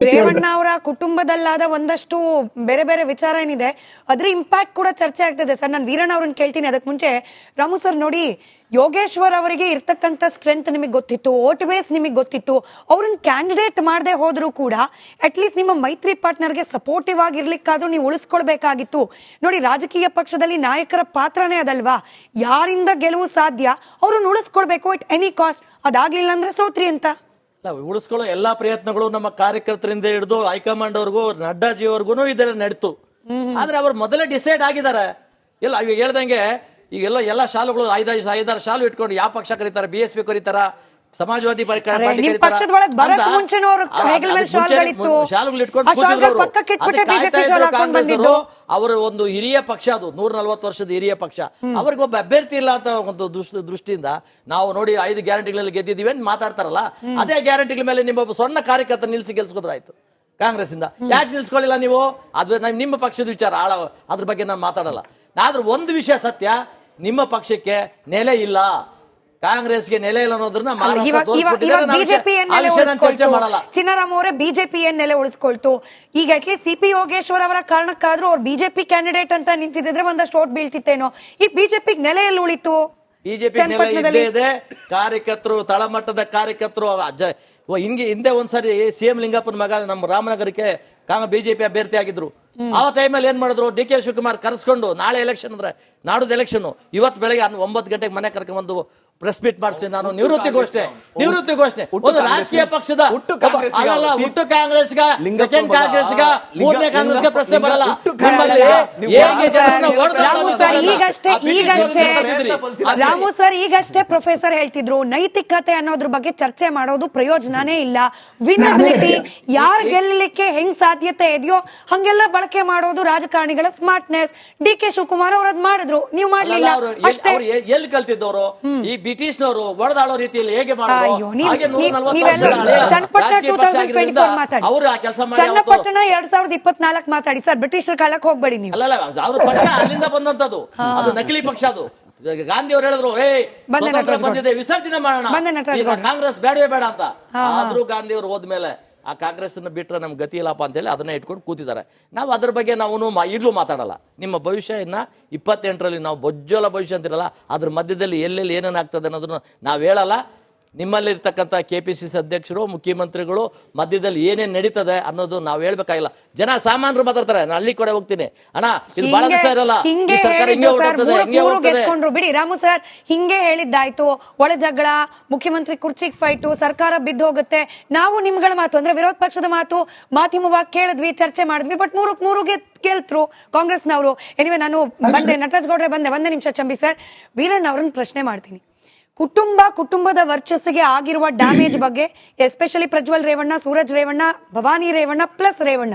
ರೇವಣ್ಣ ಅವರ ಕುಟುಂಬದಲ್ಲಾದ ಒಂದಷ್ಟು ಬೇರೆ ಬೇರೆ ವಿಚಾರ ಏನಿದೆ ಅದ್ರ ಇಂಪ್ಯಾಕ್ಟ್ ಕೂಡ ಚರ್ಚೆ ಆಗ್ತದೆ ಸರ್. ನಾನು ವೀರಣ್ಣ ಅವ್ರನ್ನ ಕೇಳ್ತೀನಿ. ಅದಕ್ಕೆ ಮುಂಚೆ ರಾಮು ಸರ್ ನೋಡಿ, ಯೋಗೇಶ್ವರ್ ಅವರಿಗೆ ಇರ್ತಕ್ಕಂಥ ಸ್ಟ್ರೆಂತ್ ನಿಮಗೆ ಗೊತ್ತಿತ್ತು, ವೋಟ್ ಬೇಸ್ ನಿಮಗೆ ಗೊತ್ತಿತ್ತು. ಅವ್ರನ್ನ ಕ್ಯಾಂಡಿಡೇಟ್ ಮಾಡದೆ ಹೋದ್ರು ಕೂಡ ಅಟ್ಲೀಸ್ಟ್ ನಿಮ್ಮ ಮೈತ್ರಿ ಪಾರ್ಟ್ನರ್ಗೆ ಸಪೋರ್ಟಿವ್ ಆಗಿರ್ಲಿಕ್ಕಾದ್ರೂ ನೀವು ಉಳಿಸ್ಕೊಳ್ಬೇಕಾಗಿತ್ತು. ನೋಡಿ, ರಾಜಕೀಯ ಪಕ್ಷದಲ್ಲಿ ನಾಯಕರ ಪಾತ್ರನೇ ಅದಲ್ವಾ, ಯಾರಿಂದ ಗೆಲುವು ಸಾಧ್ಯ ಅವ್ರನ್ನ ಉಳಿಸ್ಕೊಳ್ಬೇಕು ಇಟ್ ಎನಿ ಕಾಸ್ಟ್. ಅದಾಗ್ಲಿಲ್ಲ ಅಂದ್ರೆ ಸೋತ್ರಿ ಅಂತ. ಉಳಿಸ್ಕೊಳ್ಳೋ ಎಲ್ಲಾ ಪ್ರಯತ್ನಗಳು ನಮ್ಮ ಕಾರ್ಯಕರ್ತರಿಂದ ಹಿಡಿದು ಹೈಕಮಾಂಡ್ ಅವ್ರಿಗೂ ನಡ್ಡಾಜಿವರೆಗೂ ಇದೆಲ್ಲ ನಡೀತು. ಆದ್ರೆ ಅವ್ರು ಮೊದಲೇ ಡಿಸೈಡ್ ಆಗಿದ್ದಾರೆ. ಇಲ್ಲ ಹೇಳ್ದಂಗೆ ಈಗೆಲ್ಲ ಎಲ್ಲ ಶಾಲುಗಳು ಐದಾರು ಶಾಲು ಇಟ್ಕೊಂಡು ಯಾವ ಪಕ್ಷ ಕರೀತಾರೆ, BSP ಕರೀತಾರ, ಸಮಾಜವಾದಿ ಅವರ ಒಂದು ಹಿರಿಯ ಪಕ್ಷ, ಅದು 140 ವರ್ಷದ ಹಿರಿಯ ಪಕ್ಷ. ಅವ್ರಿಗೆ ಒಬ್ಬ ಅಭ್ಯರ್ಥಿ ಇಲ್ಲ ಅಂತ ಒಂದು ದೃಷ್ಟಿಯಿಂದ ನಾವು ನೋಡಿ 5 ಗ್ಯಾರಂಟಿಗಳಲ್ಲಿ ಗೆದ್ದಿದ್ದೀವಿ ಅಂತ ಮಾತಾಡ್ತಾರಲ್ಲ, ಅದೇ ಗ್ಯಾರಂಟಿಗಳ ಮೇಲೆ ನಿಮ್ಮೊಬ್ಬ ಸಣ್ಣ ಕಾರ್ಯಕರ್ತ ನಿಲ್ಸಿ ಗೆಲ್ಸ್ಕೋಬೋದಾಯ್ತು ಕಾಂಗ್ರೆಸ್ ಇಂದ. ಯಾಕೆ ನಿಲ್ಸ್ಕೊಳ್ಳಿಲ್ಲ ನೀವು? ಅದು ನಿಮ್ಮ ಪಕ್ಷದ ವಿಚಾರ, ಅದ್ರ ಬಗ್ಗೆ ನಾನು ಮಾತಾಡಲ್ಲ. ಆದ್ರೆ ಒಂದು ವಿಷಯ ಸತ್ಯ, ನಿಮ್ಮ ಪಕ್ಷಕ್ಕೆ ನೆಲೆ ಇಲ್ಲ, ಕಾಂಗ್ರೆಸ್ಗೆ ನೆಲೆ ಇಲ್ಲ ಅನ್ನೋದ್ರನ್ನ ಚಿನ್ನರಾಮ್ ಅವರೇ ಬಿಜೆಪಿ ಏನ್ ನೆಲೆ ಉಳಿಸ್ಕೊಳ್ತು. ಈಗ ಅಟ್ಲೀಸ್ಟ್ CP ಯೋಗೇಶ್ವರ್ ಅವರ ಕಾರಣಕ್ಕಾದ್ರೂ ಅವ್ರು ಬಿಜೆಪಿ ಕ್ಯಾಂಡಿಡೇಟ್ ಅಂತ ನಿಂತಿದ್ರೆ ಒಂದಷ್ಟು ಓಟ್ ಬೀಳ್ತಿತ್ತೇನೋ. ಈ ಬಿಜೆಪಿ ನೆಲೆಯಲ್ಲಿ ಉಳಿತು. ಬಿಜೆಪಿ ನೆಲೆ ಇದ್ದೇ ಇದೆ. ಕಾರ್ಯಕರ್ತರು, ತಳಮಟ್ಟದ ಕಾರ್ಯಕರ್ತರು ಹಿಂದೆ ಒಂದ್ಸರಿ CM ಲಿಂಗಪ್ಪನ ಮಗ ನಮ್ಮ ರಾಮನಗರಕ್ಕೆ ಬಿಜೆಪಿ ಅಭ್ಯರ್ಥಿ ಆಗಿದ್ರು. ಆ ಟೈಮಲ್ಲಿ ಏನ್ ಮಾಡಿದ್ರು, DK ಶಿವಕುಮಾರ್ ಕರೆಸ್ಕೊಂಡು ನಾಳೆ ಎಲೆಕ್ಷನ್ ಅಂದ್ರೆ ನಾಡುದು ಎಲೆಕ್ಷನ್, ಇವತ್ತು ಬೆಳಗ್ಗೆ 9 ಗಂಟೆಗೆ ಮನೆ ಕರ್ಕೊಂಡ್ಬಂದು ಪ್ರೆಸ್ ಮೀಟ್ ಮಾಡಿಸ್ತೀನಿ ನಾನು. ನಿವೃತ್ತಿ ಘೋಷಣೆ ಒಂದು ರಾಜಕೀಯ ಪಕ್ಷದ ಹುಟ್ಟು ಕಾಂಗ್ರೆಸ್ಗ, ಸೆಕೆಂಡ್ ಕಾಂಗ್ರೆಸ್ಗ, ಮೂರನೇ ಕಾಂಗ್ರೆಸ್ಗೆ ಪ್ರಶ್ನೆ ಬರಲ್ಲ. ರಾಮು ಸರ್ ಈಗಷ್ಟೇ ಪ್ರೊಫೆಸರ್ ಹೇಳ್ತಿದ್ರು, ನೈತಿಕತೆ ಅನ್ನೋದ್ರ ಬಗ್ಗೆ ಚರ್ಚೆ ಮಾಡೋದು ಪ್ರಯೋಜನನೇ ಇಲ್ಲ. ವಿನಬಿಲಿಟಿ, ಯಾರು ಗೆಲ್ಲಲಿಕ್ಕೆ ಹೆಂಗ್ ಸಾಧ್ಯತೆ ಇದೆಯೋ ಹಂಗೆಲ್ಲ ಬಳಕೆ ಮಾಡೋದು ರಾಜಕಾರಣಿಗಳ ಸ್ಮಾರ್ಟ್ನೆಸ್. DK ಶಿವಕುಮಾರ್ ಅವ್ರು ಅದ್ ಮಾಡಿದ್ರು, ನೀವು ಮಾಡ್ಲಿಲ್ಲ ಅಷ್ಟೇ. ಎಲ್ಲಿ ಕಲ್ತಿದ್ದವರು? ಈ ಬ್ರಿಟಿಷ್ನವರು ಒಡೆದಾಳೋ ರೀತಿಯಲ್ಲಿ ಹೇಗೆ ಚನ್ನಪಟ್ಟಣ 2024 ಮಾತಾಡಿ ಸರ್, ಬ್ರಿಟಿಷರ ಕಾಲಕ್ಕೆ ಹೋಗ್ಬೇಡಿ ನೀವು. ಅಲ್ಲ, ಅವ್ರ ಪಕ್ಷ ಅಲ್ಲಿಂದ ಬಂದಂತದ್ದು, ಅದು ನಕಲಿ ಪಕ್ಷ. ಅದು ಗಾಂಧಿ ಅವರು ಹೇಳಿದ್ರು, ಬಂದಿದೆ ವಿಸರ್ಜನೆ ಮಾಡೋಣ, ಕಾಂಗ್ರೆಸ್ ಬೇಡವೇ ಬೇಡ ಅಂತ. ಆದ್ರೂ ಗಾಂಧಿ ಅವರು ಹೋದ್ಮೇಲೆ ಆ ಕಾಂಗ್ರೆಸ್ ಬಿಟ್ರೆ ನಮ್ಗೆ ಗತಿ ಇಲ್ಲಪ್ಪ ಅಂತೇಳಿ ಅದನ್ನ ಇಟ್ಕೊಂಡು ಕೂತಿದ್ದಾರೆ. ನಾವು ಅದ್ರ ಬಗ್ಗೆ ನಾವು ಈಗಲೂ ಮಾತಾಡಲ್ಲ. ನಿಮ್ಮ ಭವಿಷ್ಯ ಇನ್ನ 28ರಲ್ಲಿ ನಾವು ಬೊಜ್ಜಲ ಭವಿಷ್ಯ ಅಂತಿರಲ್ಲ, ಅದ್ರ ಮಧ್ಯದಲ್ಲಿ ಎಲ್ಲೆಲ್ಲಿ ಏನೇನು ಆಗ್ತದೆ ಅನ್ನೋದನ್ನ ನಾವು ಹೇಳಲ್ಲ. ನಿಮ್ಮಲ್ಲಿರ್ತಕ್ಕಂಥ KPCC ಅಧ್ಯಕ್ಷರು, ಮುಖ್ಯಮಂತ್ರಿಗಳು ಮಧ್ಯದಲ್ಲಿ ಏನೇನು ನಡೀತದೆ ಅನ್ನೋದು ನಾವು ಹೇಳ್ಬೇಕಾಗಿಲ್ಲ. ಜನ ಸಾಮಾನ್ಯರು ಮಾತಾಡ್ತಾರೆ. ನಾನು ಹಳ್ಳಿ ಕಡೆ ಹೋಗ್ತೀನಿ, ಅಣ್ಣ ಇದು ಬಹಳ ದಿವಸ ಇರಲ್ಲ, ಬಿಡಿ ರಾಮು ಸರ್, ಹಿಂಗೆ ಹೇಳಿದ್ದಾಯ್ತು, ಒಳ ಜಗಳ, ಮುಖ್ಯಮಂತ್ರಿ ಕುರ್ಚಿಗೆ ಫೈಟು, ಸರ್ಕಾರ ಬಿದ್ದು ಹೋಗುತ್ತೆ. ನಾವು ನಿಮ್ಗಳ ಮಾತು ಅಂದ್ರೆ ವಿರೋಧ ಪಕ್ಷದ ಮಾತು ಮಾಧ್ಯಮವಾಗಿ ಕೇಳಿದ್ವಿ, ಚರ್ಚೆ ಮಾಡಿದ್ವಿ. ಬಟ್ 3 ಗೆಲ್ತ್ರು ಕಾಂಗ್ರೆಸ್ನವರು. ಎನಿವೆ, ನಾನು ಬಂದೆ, ನಟರಾಜ್ ಗೌಡ್ರೆ ಬಂದೆ. ಒಂದೇ ನಿಮಿಷ ಚಂಬಿ ಸರ್, ವೀರಣ್ಣ ಅವ್ರನ್ನ ಪ್ರಶ್ನೆ ಮಾಡ್ತೀನಿ. ಕುಟುಂಬದ ವರ್ಚಸ್ಸಿಗೆ ಆಗಿರುವ ಡ್ಯಾಮೇಜ್ ಬಗ್ಗೆ, ಎಸ್ಪೆಷಲಿ ಪ್ರಜ್ವಲ್ ರೇವಣ್ಣ, ಸೂರಜ್ ರೇವಣ್ಣ, ಭವಾನಿ ರೇವಣ್ಣ ಪ್ಲಸ್ ರೇವಣ್ಣ,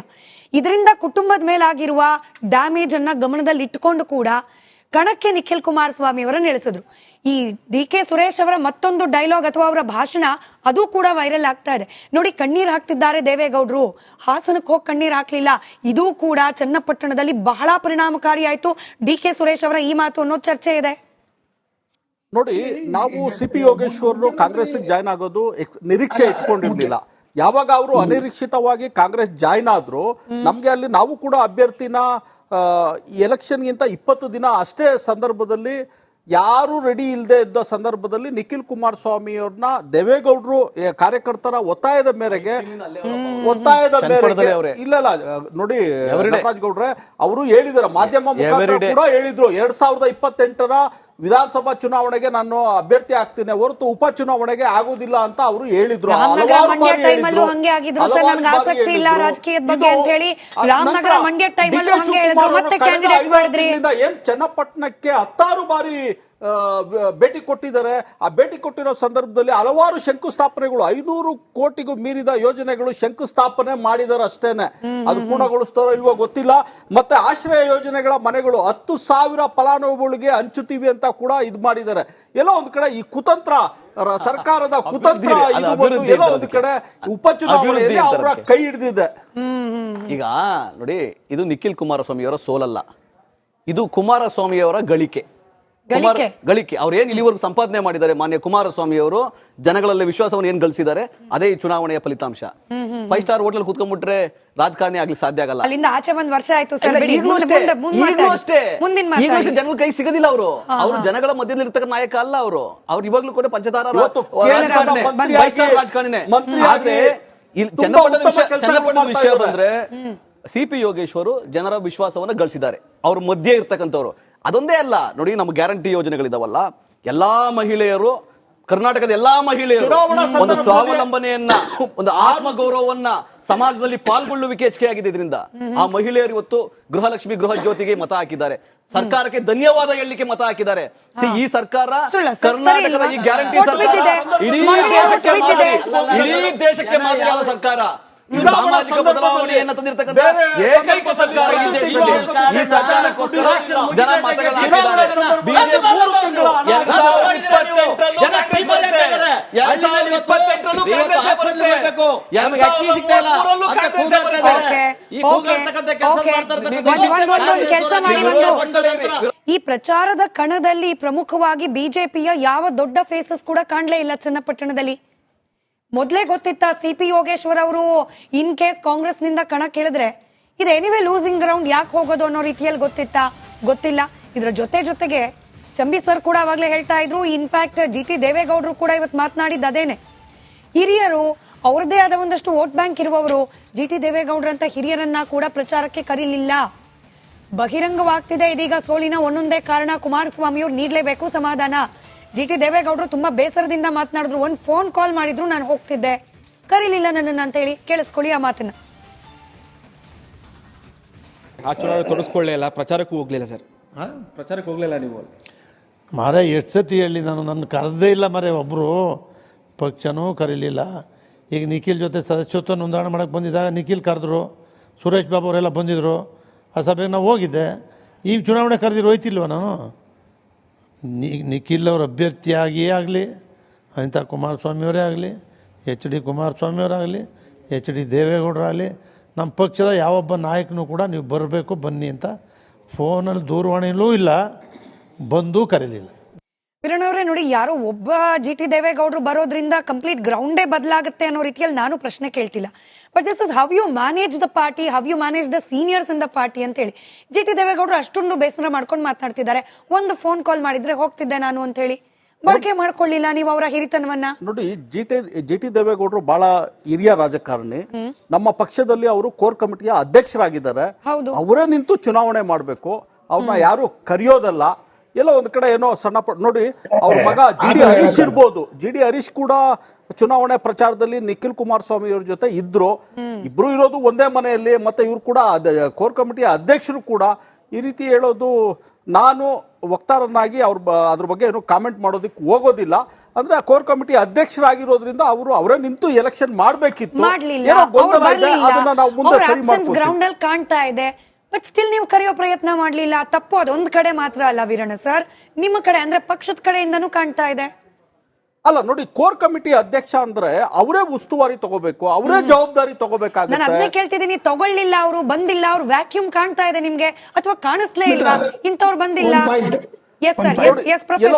ಇದರಿಂದ ಕುಟುಂಬದ ಮೇಲಾಗಿರುವ ಡ್ಯಾಮೇಜ್ ಅನ್ನ ಗಮನದಲ್ಲಿ ಇಟ್ಟುಕೊಂಡು ಕೂಡ ಕಣಕ್ಕೆ ನಿಖಿಲ್ ಕುಮಾರಸ್ವಾಮಿ ಅವರನ್ನು ಇಳಿಸಿದ್ರು. ಈ DK ಸುರೇಶ್ ಅವರ ಮತ್ತೊಂದು ಡೈಲಾಗ್ ಅಥವಾ ಅವರ ಭಾಷಣ ಅದು ಕೂಡ ವೈರಲ್ ಆಗ್ತಾ ಇದೆ. ನೋಡಿ, ಕಣ್ಣೀರ್ ಹಾಕ್ತಿದ್ದಾರೆ ದೇವೇಗೌಡರು, ಹಾಸನಕ್ಕೆ ಹೋಗಿ ಕಣ್ಣೀರ್ ಹಾಕ್ಲಿಲ್ಲ. ಇದು ಕೂಡ ಚನ್ನಪಟ್ಟಣದಲ್ಲಿ ಬಹಳ ಪರಿಣಾಮಕಾರಿ ಆಯ್ತು. DK ಸುರೇಶ್ ಅವರ ಈ ಮಾತು ಅನ್ನೋ ಚರ್ಚೆ ಇದೆ. ನೋಡಿ, ನಾವು CP ಯೋಗೇಶ್ವರ್ ಕಾಂಗ್ರೆಸ್ ಜಾಯ್ನ್ ಆಗೋದು ನಿರೀಕ್ಷೆ ಇಟ್ಕೊಂಡಿರ್ಲಿಲ್ಲ. ಯಾವಾಗ ಅವರು ಅನಿರೀಕ್ಷಿತವಾಗಿ ಕಾಂಗ್ರೆಸ್ ಜಾಯ್ನ್ ಆದ್ರು, ನಮ್ಗೆ ಅಲ್ಲಿ ನಾವು ಕೂಡ ಅಭ್ಯರ್ಥಿನ ಎಲೆಕ್ಷನ್ಗಿಂತ 20 ದಿನ ಅಷ್ಟೇ ಸಂದರ್ಭದಲ್ಲಿ ಯಾರು ರೆಡಿ ಇಲ್ಲದೆ ಇದ್ದ ಸಂದರ್ಭದಲ್ಲಿ ನಿಖಿಲ್ ಕುಮಾರಸ್ವಾಮಿ ಅವ್ರನ್ನ ದೇವೇಗೌಡರು ಕಾರ್ಯಕರ್ತರ ಒತ್ತಾಯದ ಮೇರೆಗೆ ಇಲ್ಲ ನೋಡಿ, ನಟರಾಜ್ ಗೌಡ್ರೆ ಅವರು ಹೇಳಿದಾರೆ, ಮಾಧ್ಯಮ ಮುಖಾಂತರ ಕೂಡ ಹೇಳಿದ್ರು, 2028ರ ವಿಧಾನಸಭಾ ಚುನಾವಣೆಗೆ ನಾನು ಅಭ್ಯರ್ಥಿ ಆಗ್ತೀನಿ ಹೊರತು ಉಪಚುನಾವಣೆಗೆ ಆಗೋದಿಲ್ಲ ಅಂತ ಅವರು ಹೇಳಿದ್ರು. ಏನ್ ಚನ್ನಪಟ್ಟಣಕ್ಕೆ 10 ಬಾರಿ ಭೇಟಿ ಕೊಟ್ಟಿದ್ದಾರೆ. ಆ ಭೇಟಿ ಕೊಟ್ಟಿರೋ ಸಂದರ್ಭದಲ್ಲಿ ಹಲವಾರು ಶಂಕುಸ್ಥಾಪನೆಗಳು, 500 ಕೋಟಿಗೂ ಮೀರಿದ ಯೋಜನೆಗಳು ಶಂಕುಸ್ಥಾಪನೆ ಮಾಡಿದಾರೆ ಅಷ್ಟೇನೆ. ಅದು ಪೂರ್ಣಗೊಳಿಸ್ತಾರೋ ಇಲ್ವೋ ಗೊತ್ತಿಲ್ಲ. ಮತ್ತೆ ಆಶ್ರಯ ಯೋಜನೆಗಳ ಮನೆಗಳು 10,000 ಫಲಾನುಭವಿಗಳಿಗೆ ಹಂಚುತ್ತೀವಿ ಅಂತ ಕೂಡ ಇದು ಮಾಡಿದ್ದಾರೆ. ಎಲ್ಲೋ ಒಂದ್ ಕಡೆ ಈ ಕುತಂತ್ರ, ಸರ್ಕಾರದ ಕುತಂತ್ರ, ಇದು ಎಲ್ಲೋ ಒಂದ್ ಕಡೆ ಉಪಚುನಾವಣೆಯಲ್ಲಿ ಅವರ ಕೈ ಹಿಡಿದಿದೆ. ಈಗ ನೋಡಿ, ಇದು ನಿಖಿಲ್ ಕುಮಾರಸ್ವಾಮಿ ಅವರ ಸೋಲಲ್ಲ, ಇದು ಕುಮಾರಸ್ವಾಮಿ ಅವರ ಗಳಿಕೆ. ಗಳಿಕೆ ಅವ್ರು ಏನ್ ಇಲ್ಲಿವರೆಗೂ ಸಂಪಾದನೆ ಮಾಡಿದ್ದಾರೆ ಮಾನ್ಯ ಕುಮಾರಸ್ವಾಮಿ ಅವರು ಜನಗಳಲ್ಲಿ ವಿಶ್ವಾಸವನ್ನು ಏನ್ ಗಳಿಸಿದ್ದಾರೆ ಅದೇ ಈ ಚುನಾವಣೆಯ ಫಲಿತಾಂಶ. 5 ಸ್ಟಾರ್ ಹೋಟೆಲ್ ಕೂತ್ಕೊಂಡ್ಬಿಟ್ರೆ ರಾಜಕಾರಣಿ ಆಗ್ಲಿ ಸಾಧ್ಯ ಆಗಲ್ಲ. ಅಲ್ಲಿಂದ ಆಚೆ ಬಂದ್ ವರ್ಷ ಆಯ್ತು ಸರ್. ಈಗಲೂ ಅಷ್ಟೇ ಜನಗಳ ಕೈ ಸಿಗೋದಿಲ್ಲ. ಅವರು ಜನಗಳ ಮಧ್ಯದಲ್ಲಿ ಇರ್ತಕ್ಕಂಥ ನಾಯಕ ಅಲ್ಲ. ಅವರು ಇವಾಗ್ಲೂ ಕೂಡ ಪಂಚತಾರ ರಾಜಕಾರಣಿನೇ. ಆದ್ರೆ ಚನ್ನಪಟ್ಟಣದ ವಿಷಯ ಬಂದ್ರೆ ಸಿಪಿ ಯೋಗೇಶ್ವರು ಜನರ ವಿಶ್ವಾಸವನ್ನ ಗಳಿಸಿದ್ದಾರೆ. ಅವ್ರ ಮಧ್ಯೆ ಇರ್ತಕ್ಕಂಥವ್ರು ಅದೊಂದೇ ಅಲ್ಲ ನೋಡಿ, ನಮ್ಮ ಗ್ಯಾರಂಟಿ ಯೋಜನೆಗಳಿದಾವಲ್ಲ, ಎಲ್ಲಾ ಮಹಿಳೆಯರು, ಕರ್ನಾಟಕದ ಎಲ್ಲಾ ಮಹಿಳೆಯರು ಒಂದು ಸ್ವಾವಲಂಬನೆಯನ್ನ, ಒಂದು ಆತ್ಮಗೌರವವನ್ನ, ಸಮಾಜದಲ್ಲಿ ಪಾಲ್ಗೊಳ್ಳುವಿಕೆ ಹೆಚ್ಚಿಗೆ ಆಗಿದೆ. ಇದರಿಂದ ಆ ಮಹಿಳೆಯರು ಇವತ್ತು ಗೃಹಲಕ್ಷ್ಮಿ, ಗೃಹ ಜ್ಯೋತಿಗೆ ಮತ ಹಾಕಿದ್ದಾರೆ. ಸರ್ಕಾರಕ್ಕೆ ಧನ್ಯವಾದ ಹೇಳಲಿಕ್ಕೆ ಮತ ಹಾಕಿದ್ದಾರೆ. ಈ ಸರ್ಕಾರ ಕರ್ನಾಟಕದ ಈ ಗ್ಯಾರಂಟಿ ಸರ್ಕಾರ ಇಡೀ ದೇಶಕ್ಕೆ ಮಾದರಿಯಾದ ಸರ್ಕಾರ, ಸಾಮಾಜಿಕ ಬದಲಾವಣೆಯನ್ನ ತಂದಿರತಕ್ಕಂಥ ಏಕೈಕ ಸರ್ಕಾರ ಈ ಸರ್ಕಾರಕ್ಕೋಸ್ಕರ ಜನ ಈ ಪ್ರಚಾರದ ಕಣದಲ್ಲಿ ಪ್ರಮುಖವಾಗಿ ಬಿಜೆಪಿಯ ಯಾವ ದೊಡ್ಡ ಫೇಸಸ್ ಕೂಡ ಕಾಣ್ಲೇ ಇಲ್ಲ ಚನ್ನಪಟ್ಟಣದಲ್ಲಿ. ಮೊದಲೇ ಗೊತ್ತಿತ್ತ ಸಿಪಿ ಯೋಗೇಶ್ವರ್ ಅವರು ಇನ್ ಕೇಸ್ ಕಾಂಗ್ರೆಸ್ ನಿಂದ ಕಣ ಕೇಳಿದ್ರೆ ಇದು ಎನಿವೇ ಲೂಸಿಂಗ್ ಗ್ರೌಂಡ್, ಯಾಕೆ ಹೋಗೋದು ಅನ್ನೋ ರೀತಿಯಲ್ಲಿ ಗೊತ್ತಿತ್ತಾ? ಗೊತ್ತಿಲ್ಲ. ಇದರ ಜೊತೆಗೆ ಚಂಬಿ ಸರ್ ಕೂಡ ಅವಾಗಲೇ ಹೇಳ್ತಾ ಇದ್ರು. ಇನ್ಫ್ಯಾಕ್ಟ್ GT ದೇವೇಗೌಡರು ಕೂಡ ಇವತ್ತು ಮಾತನಾಡಿದ್ದು ಅದೇನೆ. ಹಿರಿಯರು, ಅವ್ರದೇ ಆದ ಒಂದಷ್ಟು ವೋಟ್ ಬ್ಯಾಂಕ್ ಇರುವವರು GT ದೇವೇಗೌಡರಂತ ಹಿರಿಯರನ್ನ ಕೂಡ ಪ್ರಚಾರಕ್ಕೆ ಕರೀಲಿಲ್ಲ. ಬಹಿರಂಗವಾಗ್ತಿದೆ ಇದೀಗ ಸೋಲಿನ ಒಂದೊಂದೇ ಕಾರಣ. ಕುಮಾರಸ್ವಾಮಿಯವ್ರು ನೀಡಲೇಬೇಕು ಸಮಾಧಾನ. GT ದೇವೇಗೌಡರು ತುಂಬಾ ಬೇಸರದಿಂದ ಮಾತನಾಡಿದ್ರು. ಒಂದು ಫೋನ್ ಕಾಲ್ ಮಾಡಿದ್ರು, ನಾನು ಹೋಗ್ತಿದ್ದೆ, ಕರೀಲಿಲ್ಲ ನನ್ನನ್ನು ಅಂತ ಹೇಳಿ. ಕೇಳಿಸ್ಕೊಳ್ಳಿ ಆ ಮಾತನ್ನ. ಆ ಚುನಾವಣೆ ತೊಡಸ್ಕೊಳ್ಳೇ ಇಲ್ಲ, ಪ್ರಚಾರಕ್ಕೂ ಹೋಗ್ಲಿಲ್ಲ ಸರ್. ಪ್ರಚಾರಕ್ಕೆ ಹೋಗ್ಲಿಲ್ಲ ನೀವು? ಮಾರೇ ಎಷ್ಟು ಸತಿ ಹೇಳಿ ನಾನು, ನನ್ನ ಕರೆದೇ ಇಲ್ಲ ಮಾರೇ, ಒಬ್ಬರು ಪಕ್ಷನೂ ಕರೀಲಿಲ್ಲ. ಈಗ ನಿಖಿಲ್ ಜೊತೆ ಸದಸ್ಯತ್ವ ನೋಂದಣಿ ಮಾಡೋಕ್ಕೆ ಬಂದಿದ್ದಾಗ ನಿಖಿಲ್ ಕರೆದ್ರು, ಸುರೇಶ್ ಬಾಬು ಅವರೆಲ್ಲ ಬಂದಿದ್ದರು. ಆ ಸಭೆಗೆ ನಾವು ಹೋಗಿದ್ದೆ. ಈ ಚುನಾವಣೆ ಕರೆದಿರೋ ಹೋಯ್ತಿಲ್ವ ನಾನು? ನಿಖಿಲ್ ಅವ್ರ ಅಭ್ಯರ್ಥಿಯಾಗಿಯೇ ಆಗಲಿ, ಅನಿತಾ ಕುಮಾರಸ್ವಾಮಿಯವರೇ ಆಗಲಿ, HD ಕುಮಾರಸ್ವಾಮಿಯವರಾಗಲಿ, HD ದೇವೇಗೌಡರಾಗಲಿ, ನಮ್ಮ ಪಕ್ಷದ ಯಾವೊಬ್ಬ ನಾಯಕನೂ ಕೂಡ ನೀವು ಬರಬೇಕು ಬನ್ನಿ ಅಂತ ಫೋನಲ್ಲಿ ದೂರವಾಣಿಯಲ್ಲೂ ಇಲ್ಲ, ಬಂದೂ ಕರೀಲಿಲ್ಲ. ವೀರಣ್ಣವರೇ ನೋಡಿ, ಯಾರೋ ಒಬ್ಬ GT ದೇವೇಗೌಡರು ಬರೋದ್ರಿಂದ ಕಂಪ್ಲೀಟ್ ಗ್ರೌಂಡೇ ಬದಲಾಗುತ್ತೆ ಅನ್ನೋ ರೀತಿಯಲ್ಲಿ ನಾನು ಪ್ರಶ್ನೆ ಕೇಳ್ತಿಲ್ಲ. But this is how you manage the party, how you manage the seniors in the party ಅಂತ ಹೇಳಿ GT ದೇವೇಗೌಡರು ಅಷ್ಟೊಂದು ಬೇಸರ ಮಾಡ್ಕೊಂಡು ಮಾತನಾಡ್ತಿದ್ದಾರೆ. ಒಂದು ಫೋನ್ ಕಾಲ್ ಮಾಡಿದ್ರೆ ಹೋಗ್ತಿದ್ದೆ ನಾನು ಅಂತ ಹೇಳಿ ಬಳಕೆ ಮಾಡ್ಕೊಳ್ಳಿಲ್ಲ ನೀವು ಅವರ ಹಿರಿತನವನ್ನ. ನೋಡಿ, GT ದೇವೇಗೌಡರು ಬಹಳ ಹಿರಿಯ ರಾಜಕಾರಣಿ. ನಮ್ಮ ಪಕ್ಷದಲ್ಲಿ ಅವರು ಕೋರ್ ಕಮಿಟಿಯ ಅಧ್ಯಕ್ಷರಾಗಿದ್ದಾರೆ. ಅವರೇ ನಿಂತು ಚುನಾವಣೆ ಮಾಡಬೇಕು, ಅವ್ರನ್ನ ಯಾರು ಕರೆಯೋದಲ್ಲ. ಎಲ್ಲ ಒಂದ್ ಕಡೆ ಏನೋ ಸಣ್ಣ ನೋಡಿ, ಅವ್ರ ಮಗ GD ಹರೀಶ್ ಇರ್ಬೋದು. GD ಹರೀಶ್ ಕೂಡ ಚುನಾವಣೆ ಪ್ರಚಾರದಲ್ಲಿ ನಿಖಿಲ್ ಕುಮಾರಸ್ವಾಮಿ ಅವ್ರ ಜೊತೆ ಇದ್ರು. ಇಬ್ರು ಇರೋದು ಒಂದೇ ಮನೆಯಲ್ಲಿ. ಮತ್ತೆ ಇವ್ರು ಕೂಡ ಕೋರ್ ಕಮಿಟಿಯ ಅಧ್ಯಕ್ಷರು ಕೂಡ. ಈ ರೀತಿ ಹೇಳೋದು, ನಾನು ವಕ್ತಾರನಾಗಿ ಅದ್ರ ಬಗ್ಗೆ ಏನು ಕಾಮೆಂಟ್ ಮಾಡೋದಕ್ಕೆ ಹೋಗೋದಿಲ್ಲ. ಅಂದ್ರೆ ಕೋರ್ ಕಮಿಟಿ ಅಧ್ಯಕ್ಷರಾಗಿರೋದ್ರಿಂದ ಅವರೇ ನಿಂತು ಎಲೆಕ್ಷನ್ ಮಾಡ್ಬೇಕಿತ್ತು. ಅದನ್ನ ನಾವು ಮುಂದೆ ಸರಿ ಮಾಡ್ತೀವಿ. ಗ್ರೌಂಡ್ ಅಲ್ಲಿ ಕಾಣ್ತಾ ಇದೆ, ಬಟ್ ಸ್ಟಿಲ್ ನೀವು ಕರೆಯೋ ಪ್ರಯತ್ನ ಮಾಡ್ಲಿಲ್ಲ. ತಪ್ಪು ಅದೊಂದ್ ಕಡೆ ಮಾತ್ರ ಅಲ್ಲ ವೀರಣ್ಣ ಸರ್, ನಿಮ್ಮ ಕಡೆ ಅಂದ್ರೆ ಪಕ್ಷದ ಕಡೆಯಿಂದನೂ ಕಾಣ್ತಾ ಇದೆ. ಅಲ್ಲ ನೋಡಿ, ಕೋರ್ ಕಮಿಟಿ ಅಧ್ಯಕ್ಷ ಅಂದ್ರೆ ಅವರೇ ಉಸ್ತುವಾರಿ ತಗೋಬೇಕು, ಅವರೇ ಜವಾಬ್ದಾರಿ ತಗೋಬೇಕಾಗುತ್ತೆ. ನಾನು ಅದನ್ನೇ ಕೇಳ್ತಿದ್ದೀನಿ, ತಗೊಳ್ಳಿಲ್ಲ, ಅವರು ಬಂದಿಲ್ಲ, ಅವ್ರು ವ್ಯಾಕ್ಯೂಮ್ ಕಾಣ್ತಾ ಇದೆ ನಿಮ್ಗೆ ಅಥವಾ ಕಾಣಿಸ್ಲೇ ಇಲ್ವಾ? ಇಂಥವ್ರು ಬಂದಿಲ್ಲ. Yes sir, yes professor.